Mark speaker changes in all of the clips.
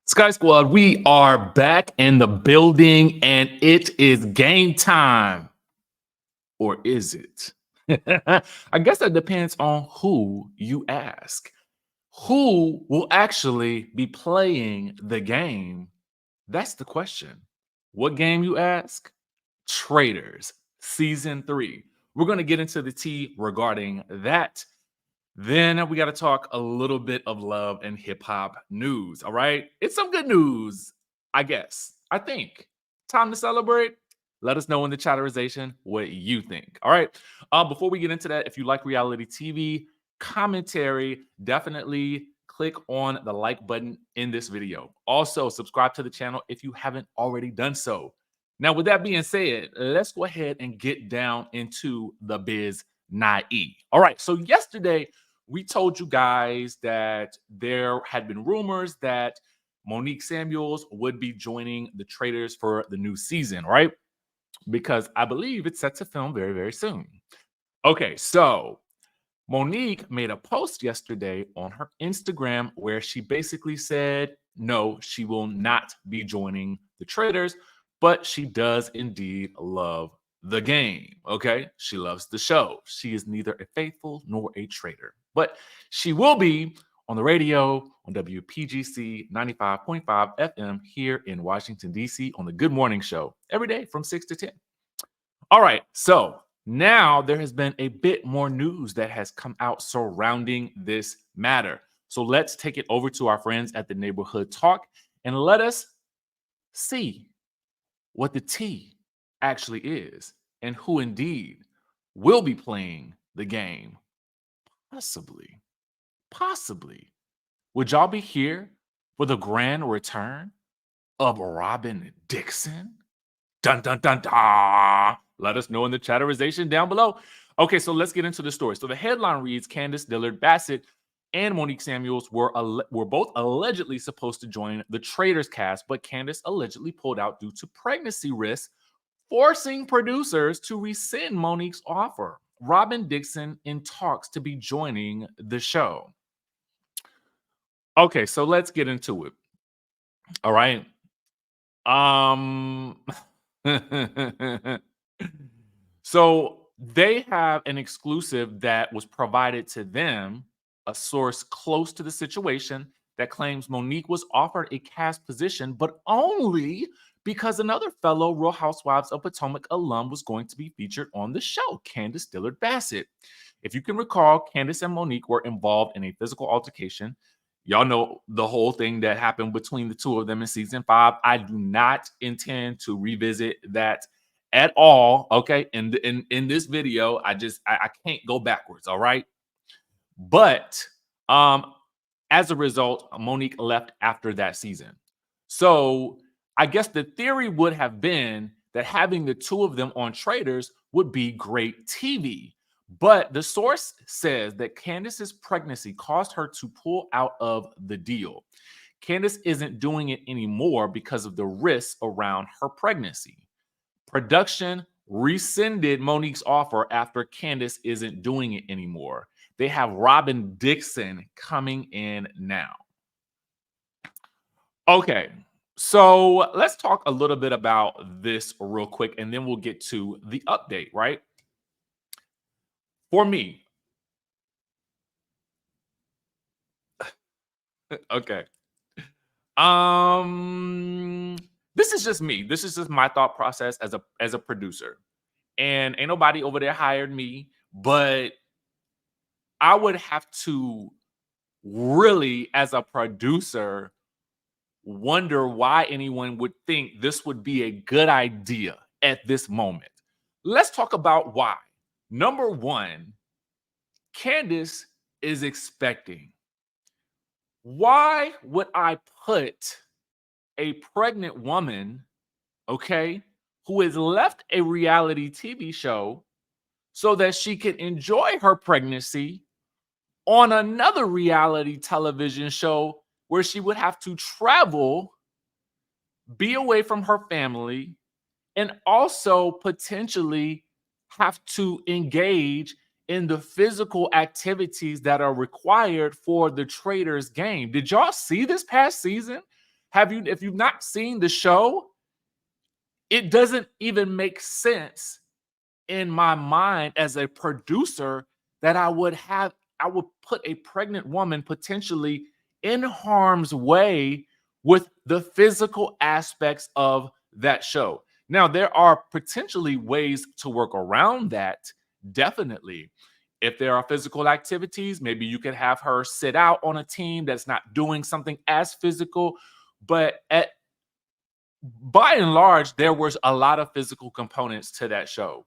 Speaker 1: Sky Squad, we are back in the building and it is game time. Or is it? I guess that depends on who you ask. Who will actually be playing the game? That's the question. What game, you ask? Traitors, Season 3. We're going to get into the tea regarding that. Then we got to talk a little bit of love and hip hop news. All right. It's some good news, I guess. I think. Time to celebrate. Let us know in the chatterization what you think. All right. Before we get into that, if you like reality TV commentary, definitely click on the like button in this video. Also, subscribe to the channel if you haven't already done so. Now, with that being said, let's go ahead and get down into the biz naive. All right. So yesterday, we told you guys that there had been rumors that Monique Samuels would be joining the Traitors for the new season, right? Because I believe it's set to film very, very soon. Okay, so Monique made a post yesterday on her Instagram where she basically said, no, she will not be joining the Traitors, but she does indeed love the game. Okay, she loves the show. She is neither a faithful nor a traitor, but she will be on the radio on WPGC 95.5 FM here in Washington, D.C. on the Good Morning Show every day from 6 to 10. All right, so now there has been a bit more news that has come out surrounding this matter. So let's take it over to our friends at the Neighborhood Talk and let us see what the tea actually is and who indeed will be playing the game. Possibly. Would y'all be here for the grand return of Robyn Dixon? Dun, dun, dun, dun. Let us know in the chatterization down below. Okay, so let's get into the story. So the headline reads, Candiace Dillard Bassett and Monique Samuels were both allegedly supposed to join the Traitors cast, but Candiace allegedly pulled out due to pregnancy risks, forcing producers to rescind Monique's offer. Robyn Dixon in talks to be joining the show. Okay, so let's get into it. All right. So they have an exclusive that was provided to them, a source close to the situation that claims Monique was offered a cast position, but only because another fellow Real Housewives of Potomac alum was going to be featured on the show, Candiace Dillard Bassett. If you can recall, Candiace and Monique were involved in a physical altercation. Y'all know the whole thing that happened between the two of them in season 5. I do not intend to revisit that at all. Okay. In this video, I can't go backwards. All right. But as a result, Monique left after that season. So I guess the theory would have been that having the two of them on Traitors would be great TV. But the source says that Candiace's pregnancy caused her to pull out of the deal. Candiace isn't doing it anymore because of the risks around her pregnancy. Production rescinded Monique's offer after Candiace isn't doing it anymore. They have Robyn Dixon coming in now. Okay, so let's talk a little bit about this real quick, and then we'll get to the update, right? For me, okay. This is just me. This is just my thought process as a producer. And ain't nobody over there hired me, but I would have to really, as a producer, wonder why anyone would think this would be a good idea at this moment. Let's talk about why. Number one, Candiace is expecting. Why would I put a pregnant woman, okay, who has left a reality TV show so that she can enjoy her pregnancy on another reality television show where she would have to travel, be away from her family, and also potentially have to engage in the physical activities that are required for the Traitors game? Did y'all see this past season? If you've not seen the show, it doesn't even make sense in my mind as a producer that I would put a pregnant woman potentially in harm's way with the physical aspects of that show. Now, there are potentially ways to work around that, definitely. If there are physical activities, maybe you could have her sit out on a team that's not doing something as physical. But by and large, there was a lot of physical components to that show,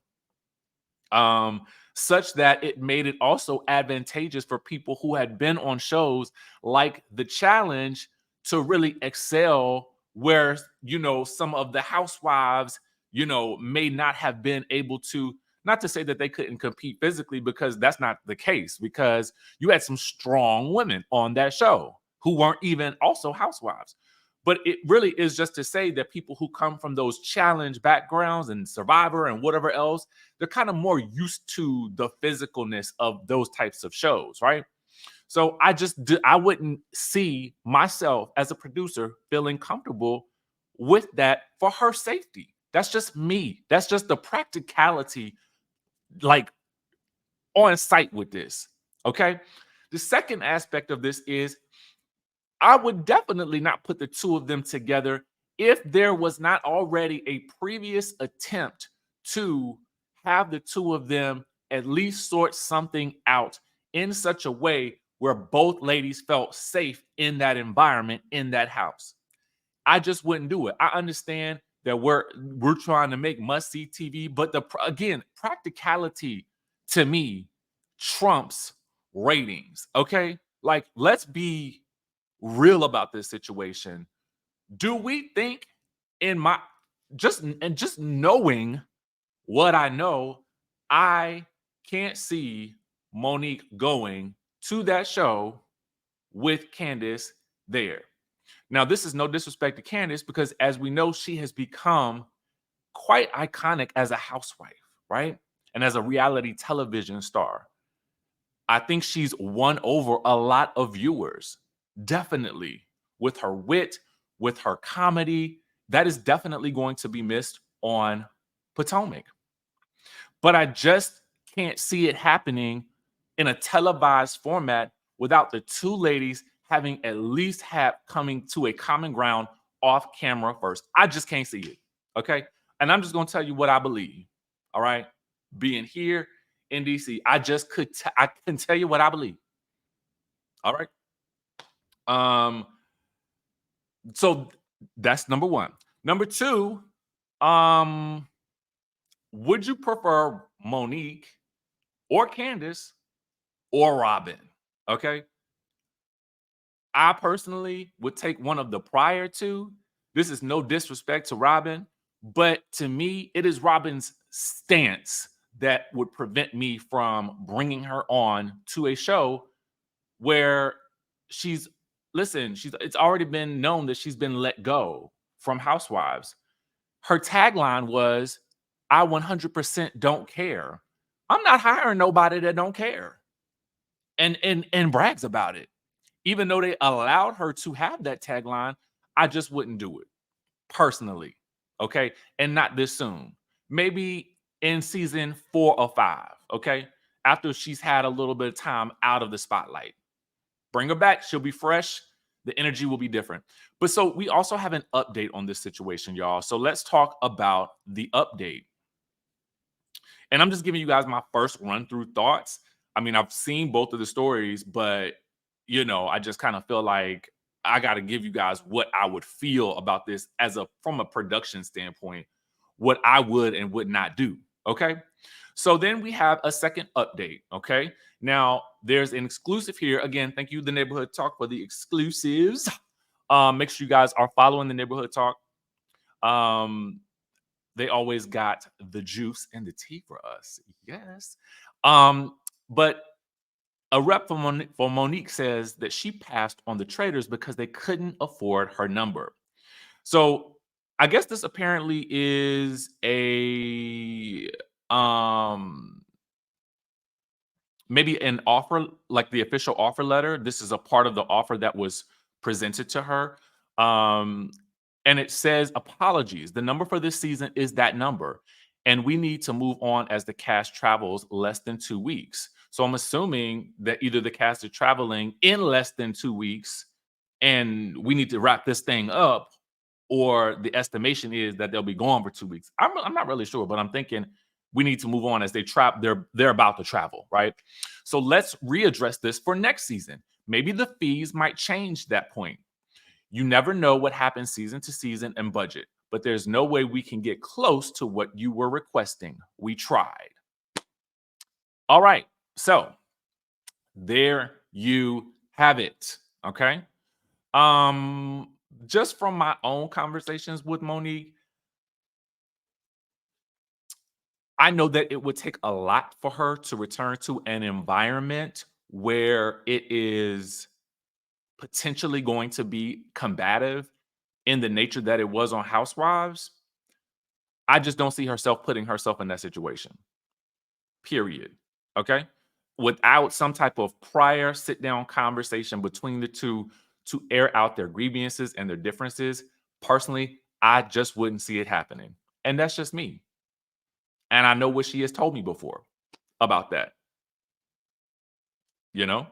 Speaker 1: um, such that it made it also advantageous for people who had been on shows like The Challenge to really excel, where, some of the housewives, may not have been able to. Not to say that they couldn't compete physically, because that's not the case, because you had some strong women on that show who weren't even also housewives. But it really is just to say that people who come from those challenge backgrounds and Survivor and whatever else, they're kind of more used to the physicalness of those types of shows, right? So I wouldn't see myself as a producer feeling comfortable with that for her safety. That's just me. That's just the practicality, like, on site with this. Okay. The second aspect of this is, I would definitely not put the two of them together if there was not already a previous attempt to have the two of them at least sort something out in such a way where both ladies felt safe in that environment, in that house. I just wouldn't do it. I understand that we're trying to make must-see TV, but again, practicality to me trumps ratings. Okay, like, let's be real about this situation. Do we think, in my just knowing what I know, I can't see Monique going to that show with Candiace there? Now, this is no disrespect to Candiace, because as we know, she has become quite iconic as a housewife, right? And as a reality television star. I think she's won over a lot of viewers, definitely, with her wit, with her comedy. That is definitely going to be missed on Potomac. But I just can't see it happening in a televised format without the two ladies having at least coming to a common ground off camera first. I just can't see it. Okay. And I'm just going to tell you what I believe. All right. Being here in DC, I can tell you what I believe. All right. Um, so that's number one. Number two, um, would you prefer Monique or Candiace or Robyn? Okay. I personally would take one of the prior two. This is no disrespect to Robyn, but to me, it is Robyn's stance that would prevent me from bringing her on to a show where she's it's already been known that she's been let go from Housewives. Her tagline was, "I 100% don't care." I'm not hiring nobody that don't care and brags about it. Even though they allowed her to have that tagline, I just wouldn't do it personally. Okay. And not this soon. Maybe in season 4 or 5. Okay. After she's had a little bit of time out of the spotlight. Bring her back. She'll be fresh. The energy will be different. But so we also have an update on this situation, y'all. So let's talk about the update. And I'm just giving you guys my first run through thoughts. I mean, I've seen both of the stories, but I just kind of feel like I got to give you guys what I would feel about this from a production standpoint, what I would and would not do. Okay. So then we have a second update. Okay. Now there's an exclusive here. Again, thank you, The Neighborhood Talk, for the exclusives. Make sure you guys are following The Neighborhood Talk. They always got the juice and the tea for us. Yes. But a rep for Monique says that she passed on the Traitors because they couldn't afford her number. So I guess this apparently is maybe an offer, like the official offer letter. This is a part of the offer that was presented to her. Um, and it says apologies. The number for this season is that number. And we need to move on as the cast travels less than 2 weeks. So I'm assuming that either the cast is traveling in less than 2 weeks and we need to wrap this thing up, or the estimation is that they'll be gone for 2 weeks. I'm not really sure, but I'm thinking we need to move on as they're about to travel, right? So let's readdress this for next season. Maybe the fees might change that point. You never know what happens season to season and budget, but there's no way we can get close to what you were requesting. We tried. All right. So there you have it. Okay. Um, just from my own conversations with Monique, I know that it would take a lot for her to return to an environment where it is potentially going to be combative in the nature that it was on Housewives. I just don't see herself putting herself in that situation. Period. Okay? Without some type of prior sit down conversation between the two to air out their grievances and their differences, personally, I just wouldn't see it happening. And that's just me. And I know what she has told me before about that, you know,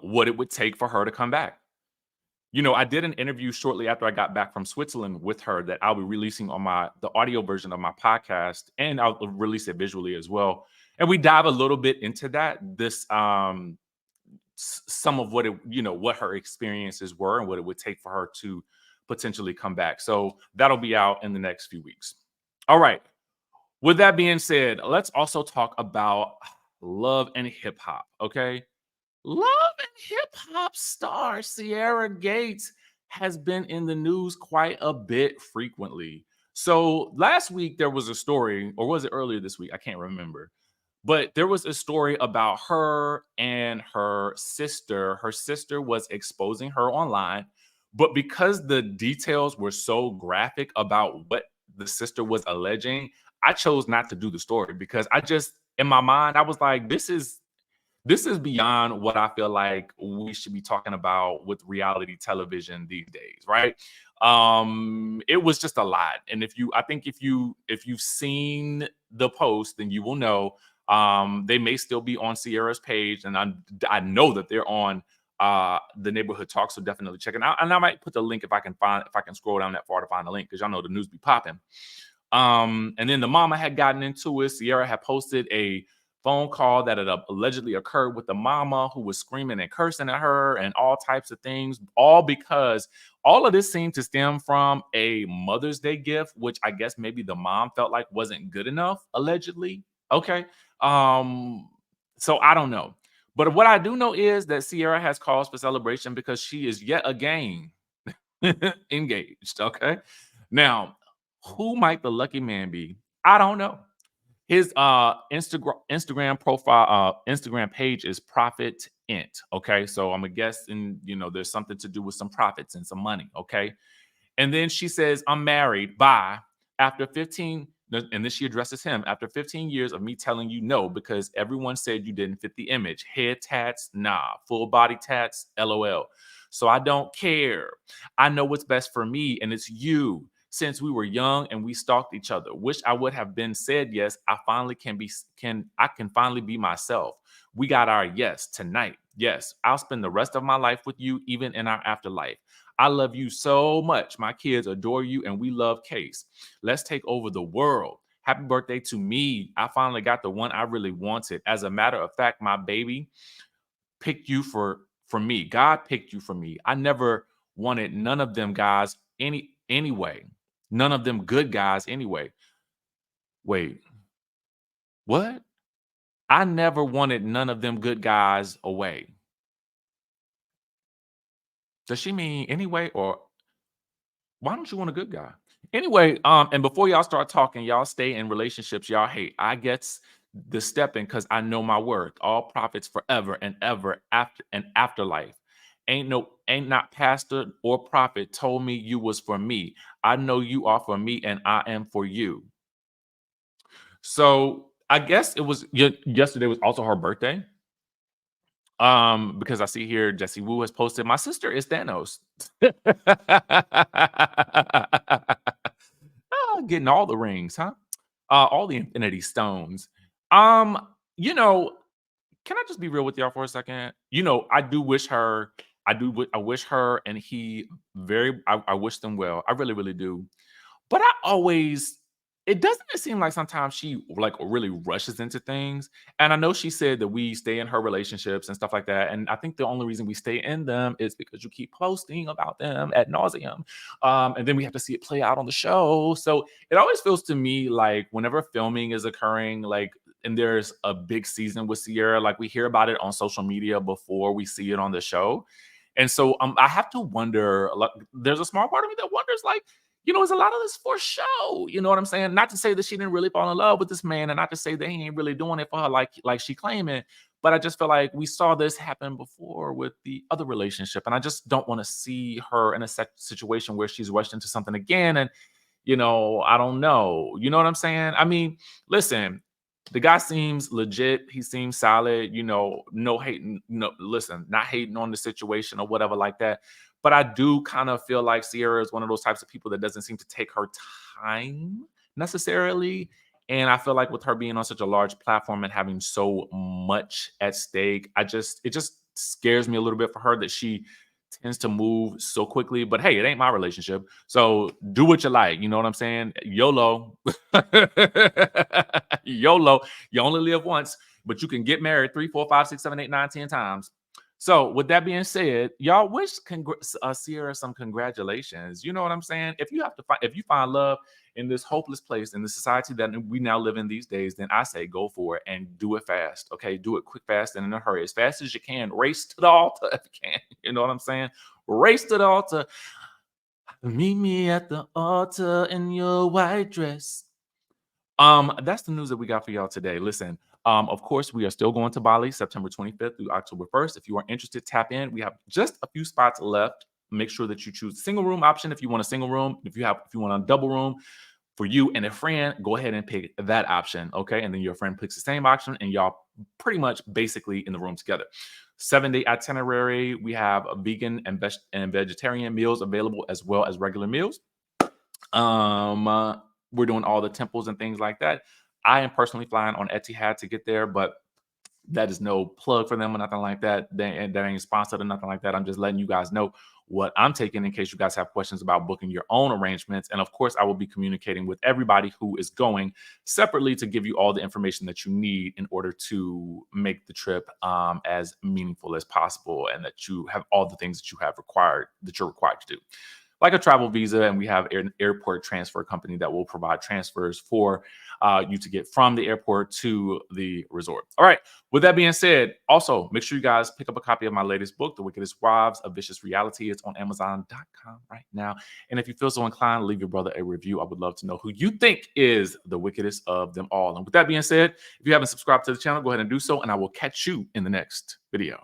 Speaker 1: what it would take for her to come back. I did an interview shortly after I got back from Switzerland with her that I'll be releasing on the audio version of my podcast, and I'll release it visually as well. And we dive a little bit into that, some of what her experiences were and what it would take for her to potentially come back. So that'll be out in the next few weeks. All right. With that being said, let's also talk about love and hip hop. Okay. Love and hip hop star Sierra Gates has been in the news quite a bit frequently. So last week there was a story, or was it earlier this week? I can't remember. But there was a story about her and her sister. Her sister was exposing her online, but because the details were so graphic about what the sister was alleging, I chose not to do the story because in my mind, I was like, this is beyond what I feel like we should be talking about with reality television these days, right? It was just a lot. And if you've seen the post, then you will know they may still be on Sierra's page, and I know that they're on the neighborhood talk. So definitely check it out. And I might put the link if I can scroll down that far to find the link, because y'all know the news be popping. And then the mama had gotten into it. Sierra had posted a phone call that had allegedly occurred with the mama, who was screaming and cursing at her and all types of things, all because all of this seemed to stem from a Mother's Day gift, which I guess maybe the mom felt like wasn't good enough, allegedly. Okay. So I don't know. But what I do know is that Sierra has cause for celebration because she is yet again engaged. Okay. Now, who might the lucky man be? I don't know. His Instagram profile, Instagram page is Profit Int. Okay. So I'm gonna guess, and there's something to do with some profits and some money. Okay. And then she says, I'm married. Bye. After 15, and then she addresses him. After 15 years of me telling you no, because everyone said you didn't fit the image. Head tats, nah. Full body tats, LOL. So I don't care. I know what's best for me, and it's you. Since we were young and we stalked each other, wish I would have been said yes. I can finally be myself. We got our yes tonight. Yes, I'll spend the rest of my life with you, even in our afterlife. I love you so much. My kids adore you, and we love Case. Let's take over the world. Happy birthday to me. I finally got the one I really wanted. As a matter of fact, my baby picked you for me. God picked you for me. I never wanted none of them guys anyway. None of them good guys anyway. Wait, what? I never wanted none of them good guys away. Does she mean anyway, or why don't you want a good guy? Anyway, and before y'all start talking, y'all stay in relationships y'all hate. I get the stepping because I know my worth. All profits forever and ever after and afterlife. Ain't not pastor or prophet told me you was for me. I know you are for me, and I am for you. So I guess it was yesterday was also her birthday. Because I see here Jesse Wu has posted, my sister is Thanos. Getting all the rings, huh? All the Infinity Stones. Um, you know, can I just be real with y'all for a second? I do wish her, I wish her and he I wish them well. I really, really do. But it doesn't it seem like sometimes she like really rushes into things. And I know she said that we stay in her relationships and stuff like that. And I think the only reason we stay in them is because you keep posting about them ad nauseum. And then we have to see it play out on the show. So it always feels to me like whenever filming is occurring, like, and there's a big season with Sierra, like we hear about it on social media before we see it on the show. And so I have to wonder, like, there's a small part of me that wonders, like, is a lot of this for show. You know what I'm saying? Not to say that she didn't really fall in love with this man, and not to say that he ain't really doing it for her like she claiming. But I just feel like we saw this happen before with the other relationship, and I just don't want to see her in a situation where she's rushed into something again. And I don't know. You know what I'm saying? I mean, listen, the guy seems legit. He seems solid. No hating. No, listen, not hating on the situation or whatever like that. But I do kind of feel like Sierra is one of those types of people that doesn't seem to take her time necessarily. And I feel like with her being on such a large platform and having so much at stake, it just scares me a little bit for her that she tends to move so quickly. But hey, it ain't my relationship. So do what you like. You know what I'm saying? YOLO. YOLO. You only live once, but you can get married 3, 4, 5, 6, 7, 8, 9, 10 times. So with that being said, y'all wish Sierra some congratulations. You know what I'm saying? If you find love in this hopeless place in the society that we now live in these days, then I say go for it and do it fast. Okay, do it quick, fast, and in a hurry, as fast as you can. Race to the altar if you can. You know what I'm saying? Race to the altar. Meet me at the altar in your white dress. That's the news that we got for y'all today. Listen, of course, we are still going to Bali September 25th through October 1st. If you are interested, tap in. We have just a few spots left. Make sure that you choose the single room option if you want a single room. If you want a double room for you and a friend, go ahead and pick that option. Okay. And then your friend picks the same option, and y'all pretty much basically in the room together. 7-day itinerary. We have a vegan and vegetarian meals available as well as regular meals. We're doing all the temples and things like that. I am personally flying on Etihad to get there, but that is no plug for them or nothing like that. That ain't sponsored or nothing like that. I'm just letting you guys know what I'm taking in case you guys have questions about booking your own arrangements. And of course, I will be communicating with everybody who is going separately to give you all the information that you need in order to make the trip as meaningful as possible, and that you have all the things that you're required to do, like a travel visa. And we have an airport transfer company that will provide transfers for you to get from the airport to the resort. All right. With that being said, also make sure you guys pick up a copy of my latest book, The Wickedest Wives of Vicious Reality. It's on Amazon.com right now. And if you feel so inclined, leave your brother a review. I would love to know who you think is the wickedest of them all. And with that being said, if you haven't subscribed to the channel, go ahead and do so. And I will catch you in the next video.